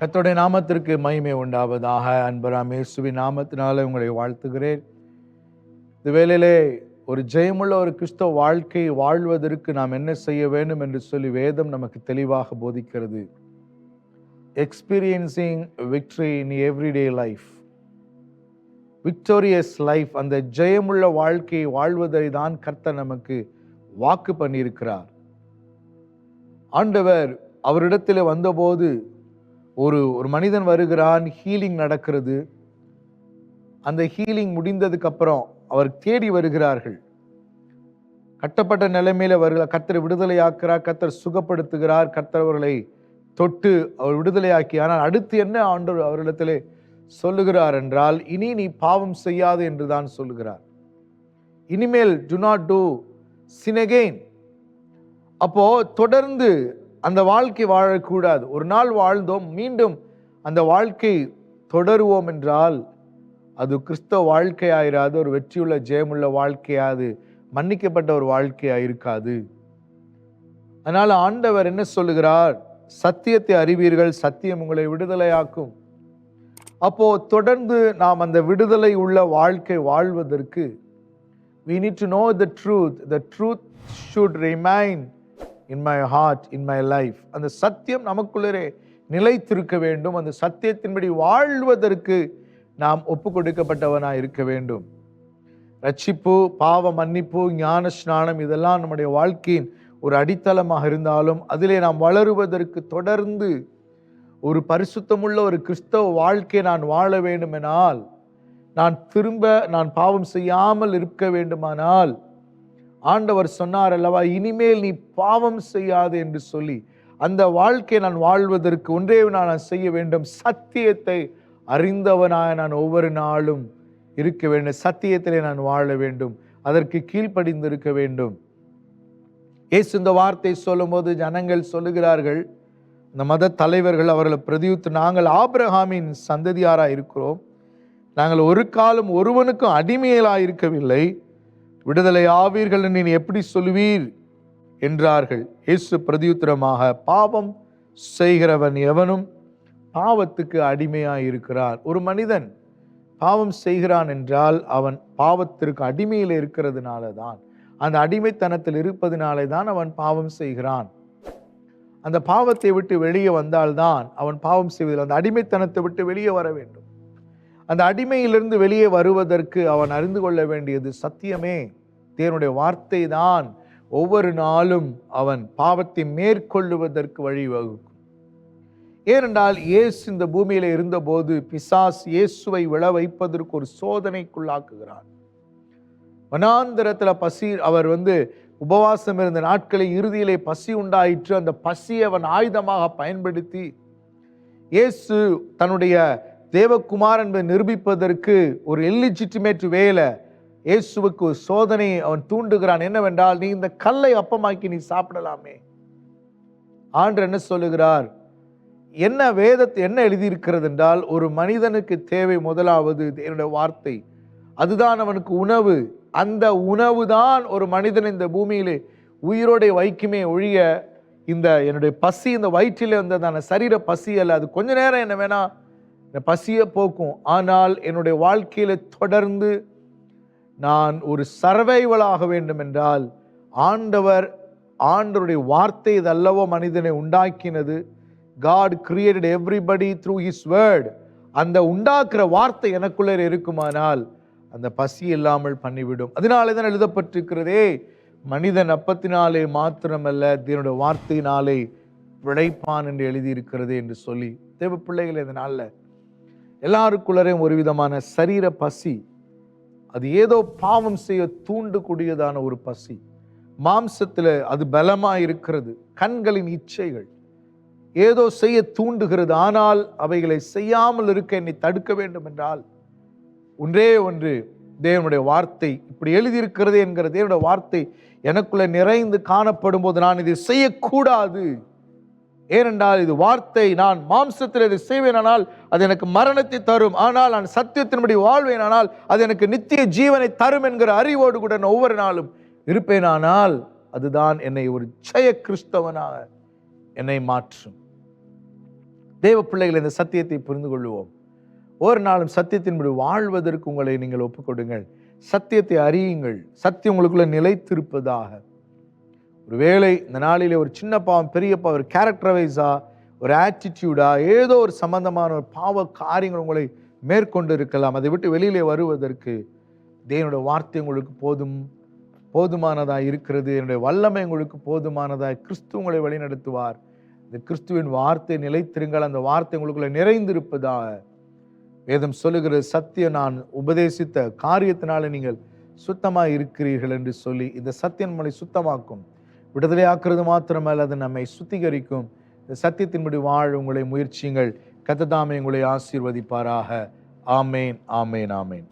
கர்த்தருடைய நாமத்திற்கு மகிமை உண்டாவதாக. அன்பராம் இயேசுவின் நாமத்தினால உங்களை வாழ்த்துகிறேன். இந்த வேளையிலே ஒரு ஜெயமுள்ள ஒரு கிறிஸ்தவ வாழ்க்கை வாழ்வதற்கு நாம் என்ன செய்ய வேண்டும் என்று சொல்லி வேதம் நமக்கு தெளிவாக போதிக்கிறது. Experiencing victory in everyday life, victorious life, அந்த ஜெயமுள்ள வாழ்க்கையை வாழ்வதை தான் கர்த்தர் நமக்கு வாக்கு பண்ணியிருக்கிறார். ஆண்டவர் அவரிடத்தில் வந்தபோது ஒரு மனிதன் வருகிறான், ஹீலிங் நடக்கிறது. அந்த ஹீலிங் முடிந்ததுக்கு அப்புறம் அவர் தேடி வருகிறார்கள். கட்டப்பட்ட நிலைமையில வருகிறார். கர்த்தர் விடுதலையாக்குறார், கர்த்தர் சுகப்படுத்துகிறார், கர்த்தர் அவர்களை தொட்டு அவர் விடுதலையாக்கி. ஆனால் அடுத்து என்ன ஆண்டவர் அவரிடத்திலே சொல்லுகிறார் என்றால், இனி நீ பாவம் செய்யாது என்று தான் சொல்லுகிறார். இனிமேல் do not do sin again. அப்போ தொடர்ந்து அந்த வாழ்க்கை வாழக்கூடாது. ஒரு நாள் வாழ்ந்தோம், மீண்டும் அந்த வாழ்க்கை தொடருவோம் என்றால் அது கிறிஸ்தவ வாழ்க்கையாயிராது, ஒரு வெற்றியுள்ள ஜெயமுள்ள வாழ்க்கையாது, மன்னிக்கப்பட்ட ஒரு வாழ்க்கையா இருக்காது. அதனால ஆண்டவர் என்ன சொல்லுகிறார்? சத்தியத்தை அறிவீர்கள், சத்தியம் உங்களை விடுதலையாக்கும். அப்போ தொடர்ந்து நாம் அந்த விடுதலை உள்ள வாழ்க்கை வாழ்வதற்கு we need to know the truth. The truth should remain in my heart, in my life. அந்த சத்தியம் நமக்குள்ளே நிலைத்திருக்க வேண்டும். அந்த சத்தியத்தின்படி வாழ்வதற்கு நாம் ஒப்பு கொடுக்கப்பட்டவனாய் இருக்க வேண்டும். ரட்சிப்பு, பாவ மன்னிப்பு, ஞான ஸ்நானம் இதெல்லாம் நம்முடைய வாழ்க்கையின் ஒரு அடித்தளமாக இருந்தாலும் அதிலே நாம் வளருவதற்கு தொடர்ந்து ஒரு பரிசுத்தமுள்ள ஒரு கிறிஸ்தவ வாழ்க்கை நான் வாழ வேண்டுமெனால், நான் பாவம் செய்யாமல் இருக்க வேண்டுமானால், ஆண்டவர் சொன்னார் அல்லவா, இனிமேல் நீ பாவம் செய்யாது என்று சொல்லி, அந்த வாழ்க்கை நான் வாழ்வதற்கு ஒன்றே நான் செய்ய வேண்டும், சத்தியத்தை அறிந்தவனாய் நான் ஒவ்வொரு நாளும் இருக்க வேண்டும். சத்தியத்திலே நான் வாழ வேண்டும், அதற்கு கீழ்ப்படிந்து இருக்க வேண்டும். இயேசு இந்த வார்த்தை சொல்லும் போது ஜனங்கள் சொல்லுகிறார்கள், இந்த மத தலைவர்கள் அவர்களை பிரதியுத்து, நாங்கள் ஆபிரகாமின் சந்ததியாராக இருக்கிறோம், நாங்கள் ஒரு காலம் ஒருவனுக்கும் அடிமையலாக இருக்கவில்லை, விடுதலை ஆவீர்கள் என்று நீ எப்படி சொல்லுவீர் என்றார்கள். இயேசு பிரதியுத்தரமாக, பாவம் செய்கிறவன் எவனும் பாவத்துக்கு அடிமையாய் இருக்கிறான். ஒரு மனிதன் பாவம் செய்கிறான் என்றால் அவன் பாவத்திற்கு அடிமையில் இருக்கிறதுனால தான், அந்த அடிமைத்தனத்தில் இருப்பதினாலே தான் அவன் பாவம் செய்கிறான். அந்த பாவத்தை விட்டு வெளியே வந்தால்தான் அவன் பாவம் செய்வதில், அந்த அடிமைத்தனத்தை விட்டு வெளியே வர வேண்டும். அந்த அடிமையிலிருந்து வெளியே வருவதற்கு அவன் அறிந்து கொள்ள வேண்டியது சத்தியமே, தேவனுடைய வார்த்தை தான் ஒவ்வொரு நாளும் அவன் பாவத்தை மேற்கொள்ளுவதற்கு வழிவகுக்கும். ஏனென்றால் இயேசு இந்த பூமியில இருந்தபோது பிசாஸ் இயேசுவை விழ வைப்பதற்கு ஒரு சோதனைக்குள்ளாக்குகிறான். வனாந்தரத்துல பசி, அவர் உபவாசம் இருந்த நாட்களை இறுதியிலே பசி உண்டாயிற்று. அந்த பசியை அவன் ஆயுதமாக பயன்படுத்தி இயேசு தன்னுடைய தேவகுமார் என்பதை நிரூபிப்பதற்கு ஒரு இல்லிஜிட்டிமேட் வேலை இயேசுவுக்கு ஒரு சோதனை அவன் தூண்டுகிறான். என்னவென்றால், நீ இந்த கல்லை அப்பமாக்கி நீ சாப்பிடலாமே. ஆண்டவர் என்ன சொல்லுகிறார்? என்ன வேதத்தை என்ன எழுதியிருக்கிறது என்றால், ஒரு மனிதனுக்கு தேவை முதலாவது என்னுடைய வார்த்தை, அதுதான் அவனுக்கு உணவு. அந்த உணவு தான் ஒரு மனிதன் இந்த பூமியிலே உயிரோടെ வைக்குமே ஒழிய, இந்த என்னுடைய பசி இந்த வயிற்றிலே வந்ததான சரீர பசி அல்ல. அது கொஞ்ச நேரம் என்ன வேணா இந்த பசியை போக்கும். ஆனால் என்னுடைய வாழ்க்கையில தொடர்ந்து நான் ஒரு சர்வைவலாக வேண்டும் என்றால், ஆண்டவருடைய வார்த்தை இது அல்லவோ மனிதனை உண்டாக்கினது. God created everybody through his word. அந்த உண்டாக்குற வார்த்தை எனக்குள்ளே இருக்குமானால் அந்த பசி இல்லாமல் பண்ணிவிடும். அதனாலே தான் எழுதப்பட்டிருக்கிறதே, மனிதன் அப்பத்தினாலே மாத்திரமல்ல தேவனுடைய வார்த்தையினாலே பிழைப்பான் என்று எழுதியிருக்கிறது என்று சொல்லி, தேவ பிள்ளைகள், இதனால எல்லாருக்குள்ளரையும் ஒரு விதமான சரீர பசி, அது ஏதோ பாவம் செய்ய தூண்டக்கூடியதான ஒரு பசி. மாம்சத்தில் அது பலமாக இருக்கிறது. கண்களின் இச்சைகள் ஏதோ செய்ய தூண்டுகிறது. ஆனால் அவைகளை செய்யாமல் இருக்க என்னை தடுக்க வேண்டும் என்றால் ஒன்றே ஒன்று, தேவனுடைய வார்த்தை இப்படி எழுதியிருக்கிறது என்கிற தேவனுடைய வார்த்தை எனக்குள்ள நிறைந்து காணப்படும் போது நான் இதை செய்யக்கூடாது. ஏனென்றால் இது வார்த்தை. நான் மாம்சத்தில் இதை செய்வேனானால் அது எனக்கு மரணத்தை தரும். ஆனால் நான் சத்தியத்தின்படி வாழ்வேனானால் அது எனக்கு நித்திய ஜீவனை தரும் என்கிற அறிவோடு கூட நான் ஒவ்வொரு நாளும் இருப்பேனானால் அதுதான் என்னை ஒரு ஜெய கிறிஸ்தவனாக என்னை மாற்றும். தேவ பிள்ளைகள், இந்த சத்தியத்தை புரிந்து கொள்வோம். ஒரு நாளும் சத்தியத்தின்படி வாழ்வதற்கு உங்களை நீங்கள் ஒப்புக்கொடுங்கள். சத்தியத்தை அறியுங்கள். சத்தியம் உங்களுக்குள்ள நிலைத்திருப்பதாக. ஒருவேளை இந்த நாளிலே ஒரு சின்ன பாவம், பெரிய பாவம், ஒரு கேரக்டர் வைஸா, ஒரு ஆட்டிடியூடா, ஏதோ ஒரு சம்பந்தமான ஒரு பாவ காரியங்கள் உங்களை மேற்கொண்டு இருக்கலாம். அதை விட்டு வெளியிலே வருவதற்கு தேவனுடைய வார்த்தை உங்களுக்கு போதுமானதாக இருக்கிறது. என்னுடைய வல்லமை உங்களுக்கு போதுமானதாக, கிறிஸ்து உங்களை வழிநடத்துவார். இந்த கிறிஸ்துவின் வார்த்தை நிலைத்திருங்கள். அந்த வார்த்தை உங்களுக்குள்ள நிறைந்திருப்பதாக. வேதம் சொல்லுகிற சத்தியம், நான் உபதேசித்த காரியத்தினால நீங்கள் சுத்தமாக இருக்கிறீர்கள் என்று சொல்லி, இந்த சத்தியம் நம்மளை சுத்தமாக்கும். விடுதலையாக்குறது மாத்திரமல்ல, அது நம்மை சுத்திகரிக்கும். இந்த சத்தியத்தின்படி வாழ உங்களை முயற்சியுங்கள். கர்த்தர் தாமே உங்களை ஆசீர்வதிப்பாராக. ஆமேன், ஆமேன், ஆமேன்.